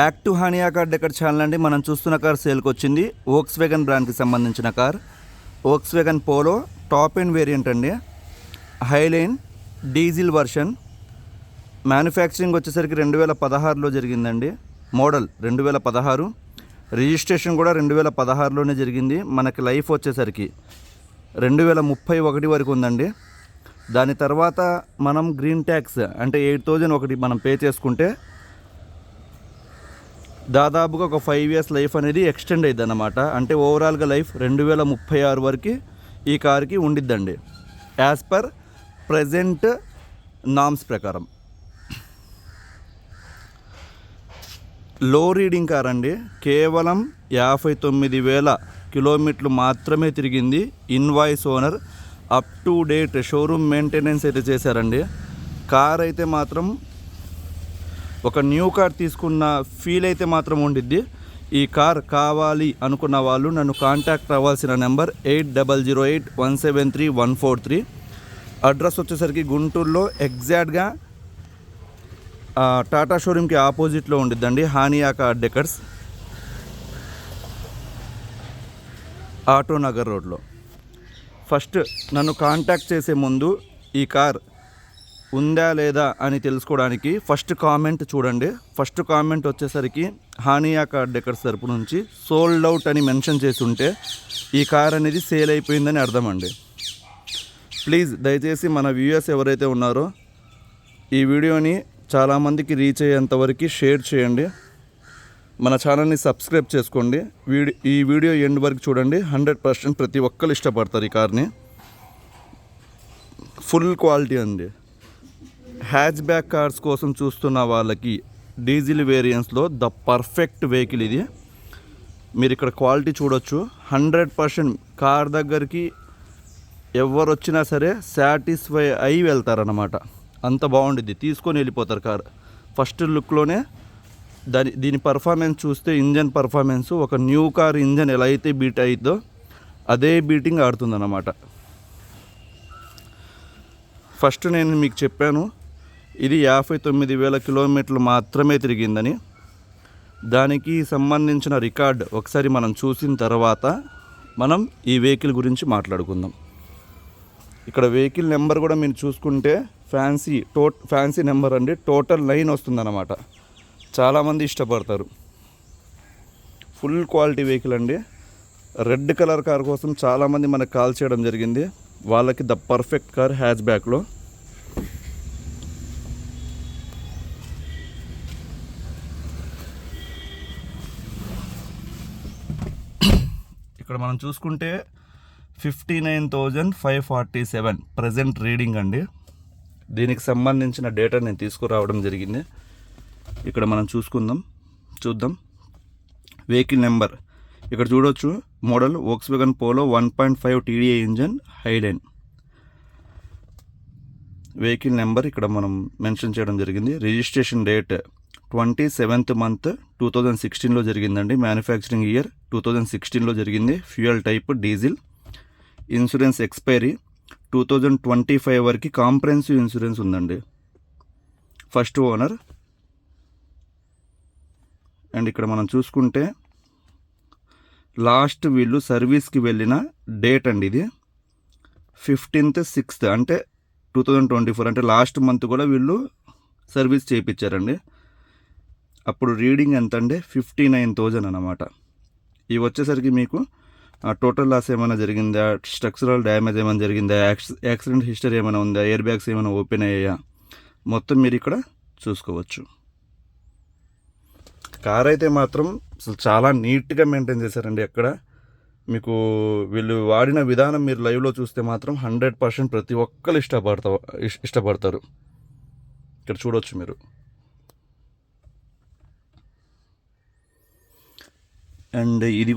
Back to Haniya car decor channel అండి. మనం చూస్తున్న కార్ సేల్కి వచ్చింది. వోక్స్వేగన్ బ్రాండ్కి సంబంధించిన car Volkswagen Polo top end variant అండి. Highline diesel version. మ్యానుఫ్యాక్చరింగ్ వచ్చేసరికి 2016లో జరిగిందండి. మోడల్ 2016. రిజిస్ట్రేషన్ కూడా 2016లోనే జరిగింది. మనకి లైఫ్ వచ్చేసరికి 2031 వరకు ఉందండి. దాని తర్వాత మనం గ్రీన్ ట్యాక్స్ అంటే 8,000 ఒకటి మనం పే చేసుకుంటే దాదాపుగా ఒక 5 years లైఫ్ అనేది ఎక్స్టెండ్ అయ్యిద్ది అన్నమాట. అంటే ఓవరాల్గా లైఫ్ 2036 వరకు ఈ కార్కి ఉండిద్దండి, యాజ్ పర్ ప్రజెంట్ నామ్స్ ప్రకారం. లో రీడింగ్ కార్ అండి. కేవలం 59,000 కిలోమీటర్లు మాత్రమే తిరిగింది. Invoice owner, up to date showroom maintenance అయితే చేశారండి. కార్ అయితే మాత్రం ఒక న్యూ కార్ తీసుకున్న ఫీల్ అయితే మాత్రం ఉండిద్ది. ఈ కార్ కావాలి అనుకున్న వాళ్ళు నన్ను కాంటాక్ట్ అవ్వాల్సిన నెంబర్ 8008173143. అడ్రస్ వచ్చేసరికి గుంటూరులో ఎగ్జాక్ట్గా టాటా షోరూమ్కి ఆపోజిట్లో ఉండిద్దండి. Hania car decors, auto Nagar రోడ్లో. ఫస్ట్ నన్ను కాంటాక్ట్ చేసే ముందు ఈ కార్ ఉందా లేదా అని తెలుసుకోవడానికి ఫస్ట్ కామెంట్ చూడండి. ఫస్ట్ కామెంట్ వచ్చేసరికి హానియా కార్ డెకర్స్ తరపు నుంచి సోల్డ్ అవుట్ అని మెన్షన్ చేసి ఉంటే ఈ కార్ అనేది సేల్ అయిపోయిందని అర్థం అండి. ప్లీజ్ దయచేసి మన వ్యూయర్స్ ఎవరైతే ఉన్నారో ఈ వీడియోని చాలామందికి రీచ్ అయ్యేంతవరకు షేర్ చేయండి. మన ఛానల్ని సబ్స్క్రైబ్ చేసుకోండి. ఈ వీడియో ఎండ్ వరకు చూడండి. 100% ప్రతి ఒక్కరు ఇష్టపడతారు ఈ కార్ని. ఫుల్ క్వాలిటీ అండి. హ్యాచ్ బ్యాక్ కార్స్ కోసం చూస్తున్న వాళ్ళకి డీజిల్ వేరియంట్స్లో ద పర్ఫెక్ట్ వెహికల్ ఇది. మీరు ఇక్కడ క్వాలిటీ చూడొచ్చు. 100% కార్ దగ్గరికి ఎవరు వచ్చినా సరే సాటిస్ఫై అయి వెళ్తారన్నమాట. అంత బాగుండిద్ది, తీసుకొని వెళ్ళిపోతారు కార్. ఫస్ట్ లుక్లోనే దీని పర్ఫార్మెన్స్ చూస్తే ఇంజన్ పర్ఫార్మెన్స్ ఒక న్యూ కార్ ఇంజన్ ఎలా అయితే బీట్ అయిద్దో అదే బీటింగ్ ఆడుతుందన్నమాట. ఫస్ట్ నేను మీకు చెప్పాను ఇది 59,000 కిలోమీటర్లు మాత్రమే తిరిగిందని. దానికి సంబంధించిన రికార్డ్ ఒకసారి మనం చూసిన తర్వాత మనం ఈ వెహికల్ గురించి మాట్లాడుకుందాం. ఇక్కడ వెహికల్ నెంబర్ కూడా మీరు చూసుకుంటే ఫ్యాన్సీ నెంబర్ అండి. టోటల్ 9 వస్తుందన్నమాట. చాలామంది ఇష్టపడతారు. ఫుల్ క్వాలిటీ వెహికల్ అండి. రెడ్ కలర్ కార్ కోసం చాలామంది మనకు కాల్ చేయడం జరిగింది. వాళ్ళకి ద పర్ఫెక్ట్ కార్ హ్యాచ్ బ్యాక్లో. ఇక్కడ మనం చూసుకుంటే 59,547 ప్రజెంట్ రీడింగ్ అండి. దీనికి సంబంధించిన డేటా నేను తీసుకురావడం జరిగింది. ఇక్కడ మనం చూద్దాం. వెహికల్ నెంబర్ ఇక్కడ చూడొచ్చు. Model Volkswagen Polo 1.5 TDI engine, highline. Vehicle number ఇక్కడ మనం మెన్షన్ చేయడం జరిగింది. రిజిస్ట్రేషన్ డేట్ 27th month 2016లో జరిగిందండి. మ్యానుఫ్యాక్చరింగ్ ఇయర్ 2016లో జరిగింది. Fuel type diesel. Insurance expiry 2025 వరకు కాంప్రహెన్సివ్ ఇన్సూరెన్స్ ఉందండి. First owner. అండ్ ఇక్కడ మనం చూసుకుంటే లాస్ట్ వీళ్ళు సర్వీస్కి వెళ్ళిన డేట్ అండి ఇది 15th 6th అంటే 2024 అంటే లాస్ట్ మంత్ కూడా వీళ్ళు సర్వీస్ చేయించారండి. అప్పుడు రీడింగ్ ఎంత అంటే 59,000 అన్నమాట. ఇవి వచ్చేసరికి మీకు టోటల్ లాస్ ఏమైనా జరిగిందా, స్ట్రక్చరల్ డ్యామేజ్ ఏమైనా జరిగిందా, యాక్సిడెంట్ హిస్టరీ ఏమైనా ఉందా, ఎయిర్ బ్యాగ్స్ ఏమైనా ఓపెన్ అయ్యాయా, మొత్తం మీరు ఇక్కడ చూసుకోవచ్చు. కార్ అయితే మాత్రం అసలు చాలా నీట్గా మెయింటైన్ చేశారండి. ఎక్కడ మీకు వీళ్ళు వాడిన విధానం మీరు లైవ్లో చూస్తే మాత్రం 100% ప్రతి ఒక్కరు ఇష్టపడతారు. ఇక్కడ చూడవచ్చు మీరు. అండ్ ఇది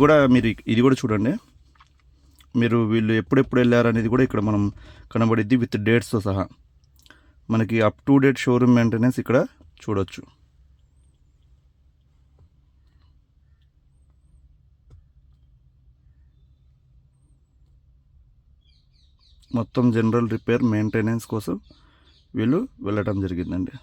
కూడా చూడండి. మీరు వీళ్ళు ఎప్పుడెప్పుడు వెళ్ళారనేది కూడా ఇక్కడ మనం కనబడిద్ది విత్ డేట్స్తో సహా. మనకి up to date showroom maintenance ఇక్కడ చూడొచ్చు. మొత్తం జనరల్ రిపేర్ మెయింటెనెన్స్ కోసం వీళ్ళు వెళ్ళటం జరిగిందండి.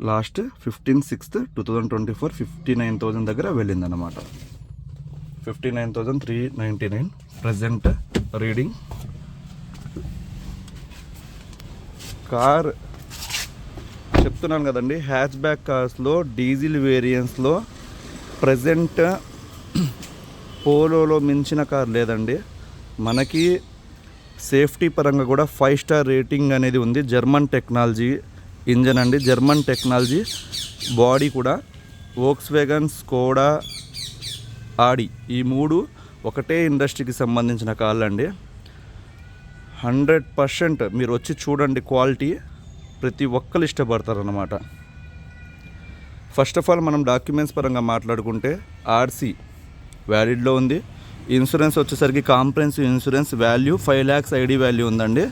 లాస్ట్ 15/6/2024 59,000 దగ్గర వెళ్ళిందన్నమాట. 59,399 ప్రజెంట్ రీడింగ్. కార్ చెప్తున్నాను కదండి, హ్యాచ్ బ్యాక్ కార్స్లో డీజిల్ వేరియంట్స్లో ప్రజెంట్ పోలోలో మించిన కార్ లేదండి. మనకి సేఫ్టీ పరంగా కూడా 5 స్టార్ రేటింగ్ అనేది ఉంది. జర్మన్ టెక్నాలజీ ఇంజన్ అండి, జర్మన్ టెక్నాలజీ. బాడీ కూడా వోక్స్వేగన్, స్కోడా, ఆడి ఈ 3 ఒకటే ఇండస్ట్రీకి సంబంధించిన కార్లు అండి. 100% మీరు వచ్చి చూడండి, క్వాలిటీ ప్రతి ఒక్కరు ఇష్టపడతారన్నమాట. ఫస్ట్ ఆఫ్ ఆల్ మనం డాక్యుమెంట్స్ పరంగా మాట్లాడుకుంటే ఆర్సీ వ్యాలిడ్లో ఉంది. ఇన్సూరెన్స్ వచ్చేసరికి comprehensive insurance value 5 lakhs ID value ఉందండి.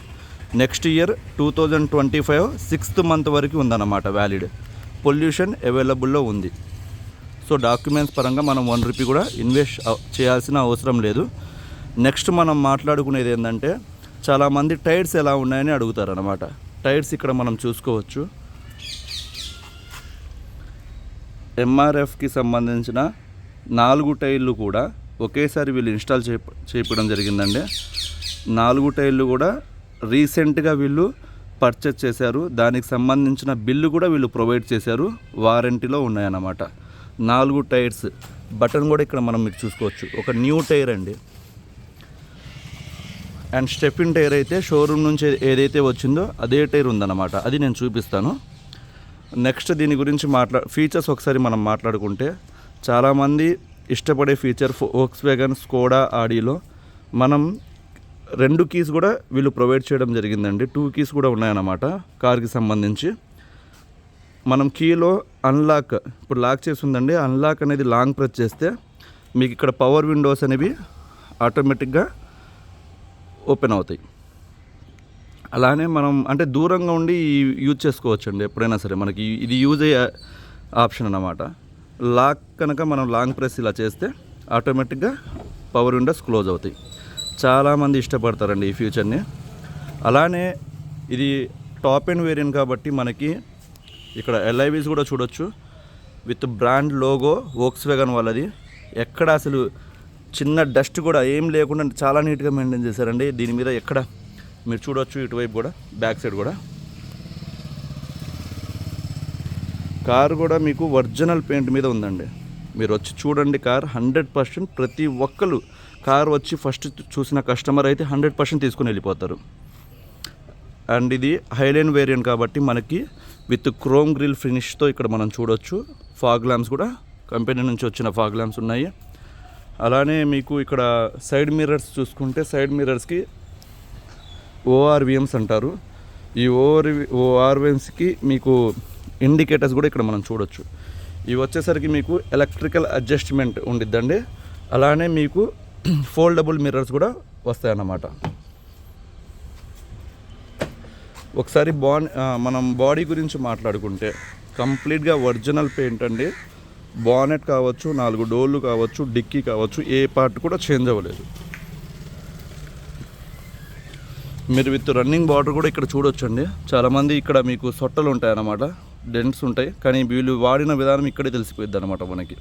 నెక్స్ట్ ఇయర్ 2025 6th month వరకు ఉందన్నమాట వ్యాలిడ్. పొల్యూషన్ అవైలబుల్లో ఉంది. సో డాక్యుమెంట్స్ పరంగా మనం 1 రూపీ కూడా ఇన్వెస్ట్ చేయాల్సిన అవసరం లేదు. నెక్స్ట్ మనం మాట్లాడుకునేది ఏంటంటే, చాలామంది టైర్స్ ఎలా ఉన్నాయని అడుగుతారనమాట. టైర్స్ ఇక్కడ మనం చూసుకోవచ్చు. ఎంఆర్ఎఫ్కి సంబంధించిన 4 టైర్లు కూడా ఒకేసారి వీళ్ళు ఇన్స్టాల్ చేయడం జరిగిందండి. 4 టైర్లు కూడా రీసెంట్గా వీళ్ళు పర్చేస్ చేశారు. దానికి సంబంధించిన బిల్లు కూడా వీళ్ళు ప్రొవైడ్ చేశారు, వారంటీలో ఉన్నాయన్నమాట. 4 టైర్స్ బటన్ కూడా ఇక్కడ మనం మీకు చూసుకోవచ్చు. ఒక న్యూ టైర్ అండి. అండ్ స్టెఫిన్ టైర్ అయితే షోరూమ్ నుంచి ఏదైతే వచ్చిందో అదే టైర్ ఉందన్నమాట. అది నేను చూపిస్తాను. నెక్స్ట్ దీని గురించి ఫీచర్స్ ఒకసారి మనం మాట్లాడుకుంటే, చాలామంది ఇష్టపడే ఫీచర్ వోక్స్వేగన్, స్కోడా, ఆడీలో మనం 2 కీస్ కూడా వీళ్ళు ప్రొవైడ్ చేయడం జరిగిందండి. 2 కీస్ కూడా ఉన్నాయన్నమాట కార్కి సంబంధించి. మనం కీలో అన్లాక్, ఇప్పుడు లాక్ చేసి ఉందండి, అన్లాక్ అనేది లాంగ్ ప్రెస్ చేస్తే మీకు ఇక్కడ పవర్ విండోస్ అనేవి ఆటోమేటిక్గా ఓపెన్ అవుతాయి. అలానే మనం అంటే దూరంగా ఉండి యూజ్ చేసుకోవచ్చు అండి ఎప్పుడైనా సరే. మనకి ఇది యూజ్ అయ్యే ఆప్షన్ అన్నమాట. లాక్ కనుక మనం లాంగ్ ప్రెస్ ఇలా చేస్తే ఆటోమేటిక్గా పవర్ విండోస్ క్లోజ్ అవుతాయి. చాలామంది ఇష్టపడతారండి ఈ ఫీచర్ని. అలానే ఇది టాప్ ఎండ్ వేరియంట్ కాబట్టి మనకి ఇక్కడ ఎల్ఐవీస్ కూడా చూడొచ్చు. విత్ బ్రాండ్ లోగో వోక్స్వేగన్ వాళ్ళది. ఎక్కడ అసలు చిన్న డస్ట్ కూడా ఏం లేకుండా చాలా నీట్గా మెయింటైన్ చేశారండి. దీని మీద ఎక్కడ మీరు చూడొచ్చు, ఇటువైపు కూడా, బ్యాక్ సైడ్ కూడా. కారు కూడా మీకు ఒరిజినల్ పెయింట్ మీద ఉందండి. మీరు వచ్చి చూడండి కార్. 100% ప్రతి ఒక్కరు కారు వచ్చి ఫస్ట్ చూసిన కస్టమర్ అయితే 100% తీసుకుని వెళ్ళిపోతారు. అండ్ ఇది హైలైన్ వేరియంట్ కాబట్టి మనకి విత్ క్రోమ్ గ్రిల్ ఫినిష్తో ఇక్కడ మనం చూడొచ్చు. ఫాగ్ ల్యాంప్స్ కూడా కంపెనీ నుంచి వచ్చిన ఫాగ్ ల్యాంప్స్ ఉన్నాయి. అలానే మీకు ఇక్కడ సైడ్ మిర్రర్స్ చూసుకుంటే, సైడ్ మిర్రర్స్కి ఓఆర్విఎమ్స్ అంటారు. ఈ ఓఆర్విఎమ్స్కి మీకు ఇండికేటర్స్ కూడా ఇక్కడ మనం చూడొచ్చు. ఇవి వచ్చేసరికి మీకు ఎలక్ట్రికల్ అడ్జస్ట్మెంట్ ఉండిద్దండి. అలానే మీకు ఫోల్డబుల్ మిర్రర్స్ కూడా వస్తాయన్నమాట. ఒకసారి మనం బాడీ గురించి మాట్లాడుకుంటే కంప్లీట్గా ఒరిజినల్ పెయింట్ అండి. బానెట్ కావచ్చు, 4 డోర్లు కావచ్చు, డిక్కీ కావచ్చు, ఏ పార్ట్ కూడా చేంజ్ అవ్వలేదు. మీరు విత్ రన్నింగ్ బార్డర్ కూడా ఇక్కడ చూడొచ్చండి. చాలామంది ఇక్కడ మీకు సొట్టలు ఉంటాయన్నమాట, డెంట్స్ ఉంటాయి. కానీ వీళ్ళు వాడిన విధానం ఇక్కడే తెలిసిపోయింది అనమాట మనకి.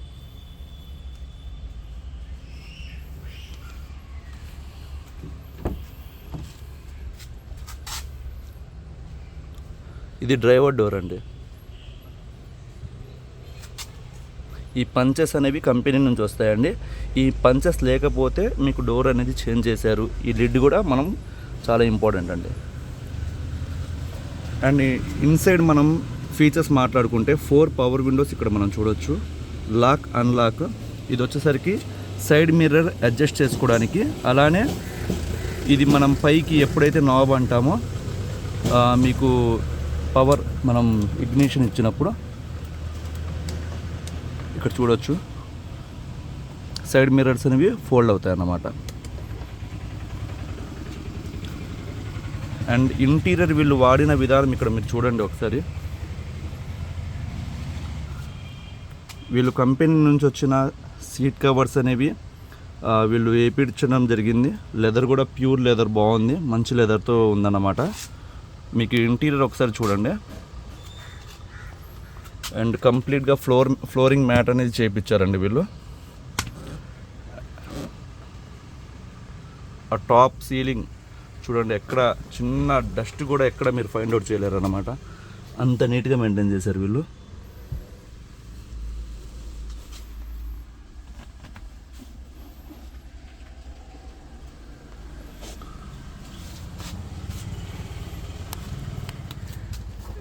ఇది డ్రైవర్ డోర్ అండి. ఈ పంచెస్ అనేవి కంపెనీ నుంచి వస్తాయండి. ఈ పంచెస్ లేకపోతే మీకు డోర్ అనేది చేంజ్ చేశారు. ఈ లిడ్ కూడా మనం చాలా ఇంపార్టెంట్ అండి. అండ్ ఇన్సైడ్ మనం ఫీచర్స్ మాట్లాడుకుంటే 4 పవర్ విండోస్ ఇక్కడ మనం చూడొచ్చు. Lock, unlock. ఇది వచ్చేసరికి సైడ్ మిర్రర్ అడ్జస్ట్ చేసుకోవడానికి. అలానే ఇది మనం పైకి ఎప్పుడైతే నాబ్ అంటామో మీకు పవర్ మనం ఇగ్నిషన్ ఇచ్చినప్పుడు ఇక్కడ చూడొచ్చు, సైడ్ మిర్రర్స్ అనేవి ఫోల్డ్ అవుతాయి అన్నమాట. అండ్ ఇంటీరియర్ వీళ్ళు వాడిన విధానం ఇక్కడ మీరు చూడండి ఒకసారి. వీళ్ళు కంపెనీ నుంచి వచ్చిన సీట్ కవర్స్ అనేవి వీళ్ళు వేయించడం జరిగింది. లెదర్ కూడా ప్యూర్ లెదర్ బాగుంది, మంచి లెదర్తో ఉందన్నమాట. మీకు ఇంటీరియర్ ఒకసారి చూడండి. అండ్ కంప్లీట్గా ఫ్లోరింగ్ మ్యాట్ అనేది చేయించారండి వీళ్ళు. ఆ టాప్ సీలింగ్ చూడండి, ఎక్కడ చిన్న డస్ట్ కూడా ఎక్కడ మీరు ఫైండ్ అవుట్ చేయలేరు అన్నమాట, అంత నీట్గా మెయింటైన్ చేశారు వీళ్ళు.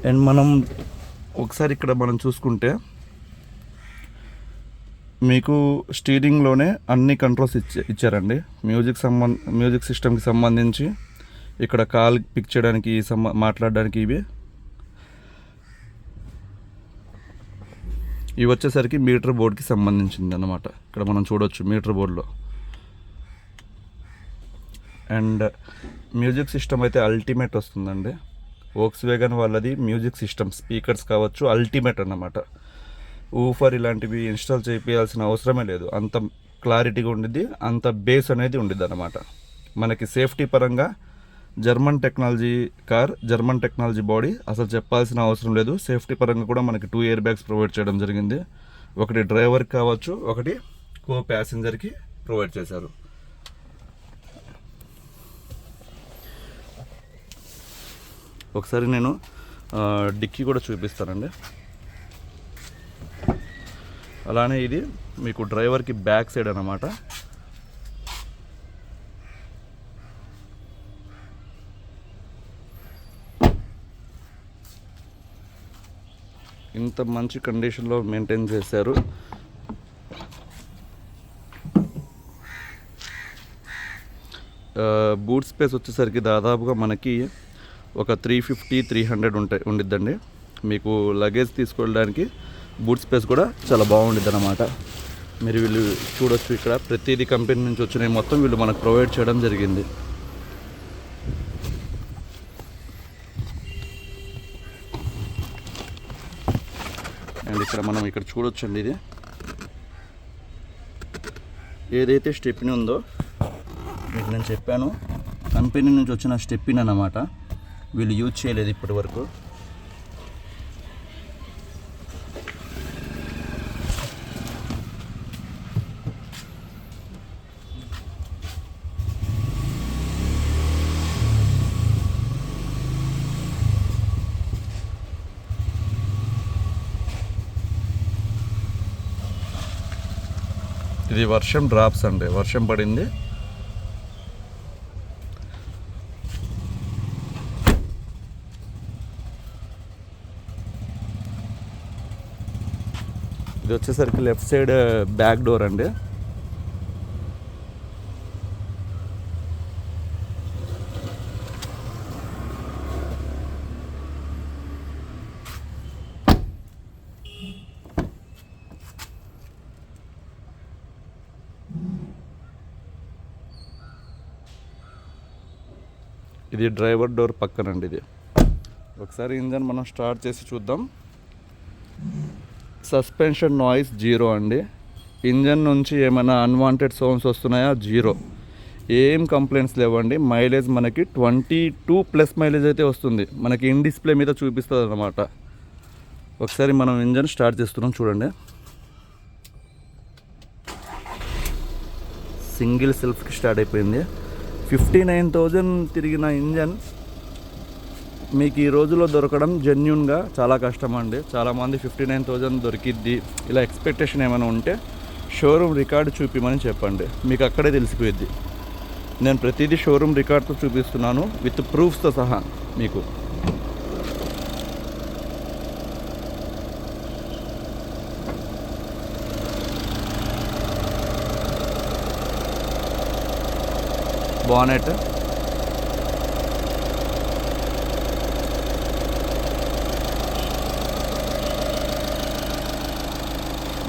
అండ్ మనం ఒకసారి ఇక్కడ మనం చూసుకుంటే మీకు స్టీరింగ్లోనే అన్ని కంట్రోల్స్ ఇచ్చారండి. మ్యూజిక్ సిస్టమ్కి సంబంధించి ఇక్కడ కాల్ పిక్ చేయడానికి మాట్లాడడానికి ఇవి వచ్చేసరికి మీటర్ బోర్డ్కి సంబంధించింది అన్నమాట. ఇక్కడ మనం చూడవచ్చు మీటర్ బోర్డులో. అండ్ మ్యూజిక్ సిస్టమ్ అయితే అల్టిమేట్ వస్తుందండి. వోక్స్వేగన్ వాళ్ళది మ్యూజిక్ సిస్టమ్ స్పీకర్స్ కావచ్చు అల్టిమేట్ అన్నమాట. ఊఫర్ ఇలాంటివి ఇన్స్టాల్ చేయాల్సిన అవసరమే లేదు, అంత క్లారిటీగా ఉండిద్ది, అంత బేస్ అనేది ఉండిద్ది అన్నమాట. మనకి సేఫ్టీ పరంగా జర్మన్ టెక్నాలజీ బాడీ, అసలు చెప్పాల్సిన అవసరం లేదు. సేఫ్టీ పరంగా కూడా మనకి 2 ఎయిర్ బ్యాగ్స్ ప్రొవైడ్ చేయడం జరిగింది. ఒకటి డ్రైవర్కి కావచ్చు, ఒకటి కో ప్యాసింజర్కి ప్రొవైడ్ చేశారు. ఒకసారి నేను డిక్కీ కూడా చూపిస్తానండి. అలానే ఇది మీకు డ్రైవర్కి బ్యాక్ సైడ్ అన్నమాట. ఇంత మంచి కండిషన్లో మెయింటైన్ చేశారు. బూట్ స్పేస్ వచ్చేసరికి దాదాపుగా మనకి ఒక 350-300 ఉండిద్దండి. మీకు లగేజ్ తీసుకెళ్ళడానికి బూట్ స్పేస్ కూడా చాలా బాగుండిద్ది అన్నమాట. మీరు వీళ్ళు చూడొచ్చు, ఇక్కడ ప్రతిదీ కంపెనీ నుంచి వచ్చినాయి మొత్తం వీళ్ళు మనకు ప్రొవైడ్ చేయడం జరిగింది. అండ్ ఇక్కడ మనం ఇక్కడ చూడొచ్చండి, ఇది ఏదైతే స్టెప్ని ఉందో మీకు నేను చెప్పాను, కంపెనీ నుంచి వచ్చిన స్టెప్ని అన్నమాట. వీళ్ళు యూజ్ చేయలేదు ఇప్పటి వరకు. ఇది వర్షం డ్రాప్స్ అండి, వర్షం పడింది. ఇది వచ్చేసరికి లెఫ్ట్ సైడ్ బ్యాక్ డోర్ అండి. ఇది డ్రైవర్ డోర్ పక్కనండి. ఇది ఒకసారి ఇంజన్ మనం స్టార్ట్ చేసి చూద్దాం. సస్పెన్షన్ నాయిస్ 0 అండి. ఇంజన్ నుంచి ఏమైనా అన్వాంటెడ్ సౌండ్స్ వస్తున్నాయా? 0. ఏం కంప్లైంట్స్ లేవండి. మైలేజ్ మనకి 22+ మైలేజ్ అయితే వస్తుంది. మనకి ఇన్ డిస్ప్లే మీద చూపిస్తుంది అన్నమాట. ఒకసారి మనం ఇంజన్ స్టార్ట్ చేస్తున్నాం చూడండి. సింగిల్ సెల్ఫ్కి స్టార్ట్ అయిపోయింది. 59,000 తిరిగిన ఇంజన్ మీకు ఈ రోజులో దొరకడం జెన్యున్గా చాలా కష్టం అండి. చాలామంది 59,000 దొరికిద్ది ఇలా ఎక్స్పెక్టేషన్ ఏమైనా ఉంటే షోరూమ్ రికార్డు చూపిమని చెప్పండి, మీకు అక్కడే తెలిసిపోయిద్ది. నేను ప్రతిదీ షోరూమ్ రికార్డ్తో చూపిస్తున్నాను, విత్ ప్రూఫ్స్తో సహా మీకు. బానెట్,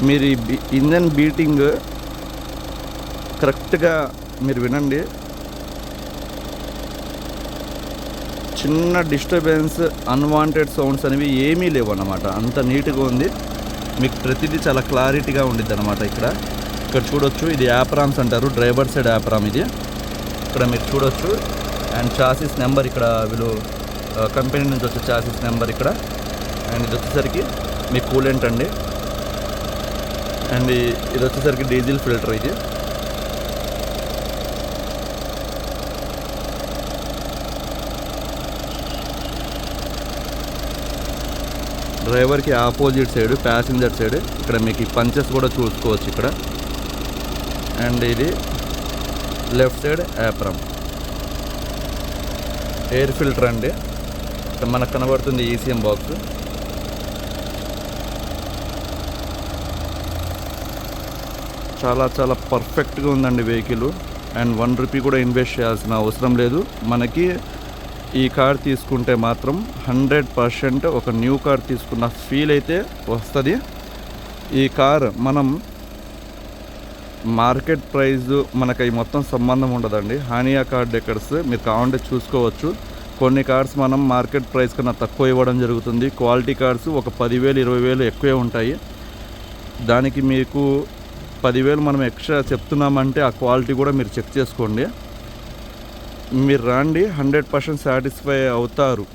మీరు ఇంజన్ బీటింగ్ కరెక్ట్గా మీరు వినండి. చిన్న డిస్టర్బెన్స్, అన్వాంటెడ్ సౌండ్స్ అనేవి ఏమీ లేవు అన్నమాట. అంత నీట్గా ఉంది. మీకు ప్రతిదీ చాలా క్లారిటీగా ఉండిద్ది అనమాట. ఇక్కడ చూడొచ్చు, ఇది యాప్రామ్స్ అంటారు, డ్రైవర్ సైడ్ యాప్రామ్ ఇది. ఇక్కడ మీరు చూడొచ్చు. అండ్ చాసిస్ నెంబర్ ఇక్కడ వీళ్ళు కంపెనీ నుంచి వచ్చే చాసిస్ నెంబర్ ఇక్కడ. అండ్ ఇది వచ్చేసరికి మీ కూలెంట్ అండి. అండ్ ఇది వచ్చేసరికి డీజిల్ ఫిల్టర్. ఇది డ్రైవర్కి ఆపోజిట్ సైడ్, ప్యాసింజర్ సైడ్ ఇక్కడ మీకు ఈ పంచెస్ కూడా చూసుకోవచ్చు ఇక్కడ. అండ్ ఇది లెఫ్ట్ సైడ్ యాప్రమ్. ఎయిర్ ఫిల్టర్ అండి. ఇక్కడ మనకు కనబడుతుంది ఈసీఎం బాక్స్. చాలా చాలా పర్ఫెక్ట్గా ఉందండి వెహికల్. అండ్ 1 రూపీ కూడా ఇన్వెస్ట్ చేయాల్సిన అవసరం లేదు. మనకి ఈ కార్ తీసుకుంటే మాత్రం 100% ఒక న్యూ కార్ తీసుకున్న ఫీల్ అయితే వస్తుంది. ఈ కార్ మనం మార్కెట్ ప్రైస్ మనకి మొత్తం సంబంధం ఉండదండి. హానియా కార్ డెకర్స్ మీరు కావాలంటే చూసుకోవచ్చు. కొన్ని కార్స్ మనం మార్కెట్ ప్రైస్ కన్నా తక్కువ ఇవ్వడం జరుగుతుంది. క్వాలిటీ కార్స్ ఒక 10,000 20,000 ఎక్కువే ఉంటాయి. దానికి మీకు 10,000 మనం ఎక్స్ట్రా చెప్తున్నామంటే ఆ క్వాలిటీ కూడా మీరు చెక్ చేసుకోండి. మీరు రండి, 100% సాటిస్ఫై అవుతారు.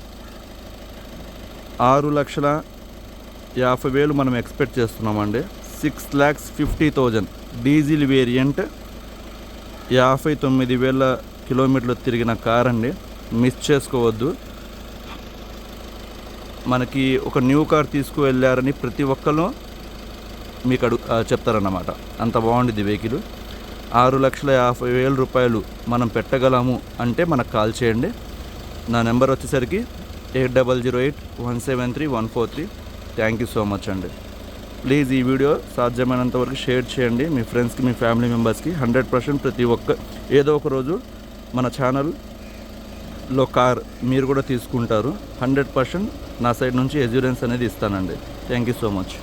6,50,000 మనం ఎక్స్పెక్ట్ చేస్తున్నామండి. 6,50,000 డీజిల్ వేరియంట్, 59,000 కిలోమీటర్లు తిరిగిన కార్ అండి. మిస్ చేసుకోవద్దు. మనకి ఒక న్యూ కార్ తీసుకువెళ్ళారని ప్రతి ఒక్కరు మీకు చెప్తారన్నమాట. అంత బాగుండిద్ది వెహికల్. 6,50,000 రూపాయలు మనం పెట్టగలము అంటే మనకు కాల్ చేయండి. నా నెంబర్ వచ్చేసరికి 8008173143. థ్యాంక్ యూ సో మచ్ అండి. ప్లీజ్ ఈ వీడియో సాధ్యమైనంత వరకు షేర్ చేయండి మీ ఫ్రెండ్స్కి, మీ ఫ్యామిలీ మెంబర్స్కి. 100% ప్రతి ఒక్క ఏదో ఒక రోజు మన ఛానల్లో కార్ మీరు కూడా తీసుకుంటారు. 100% నా సైడ్ నుంచి ఎష్యూరెన్స్ అనేది ఇస్తానండి. Thank you so much.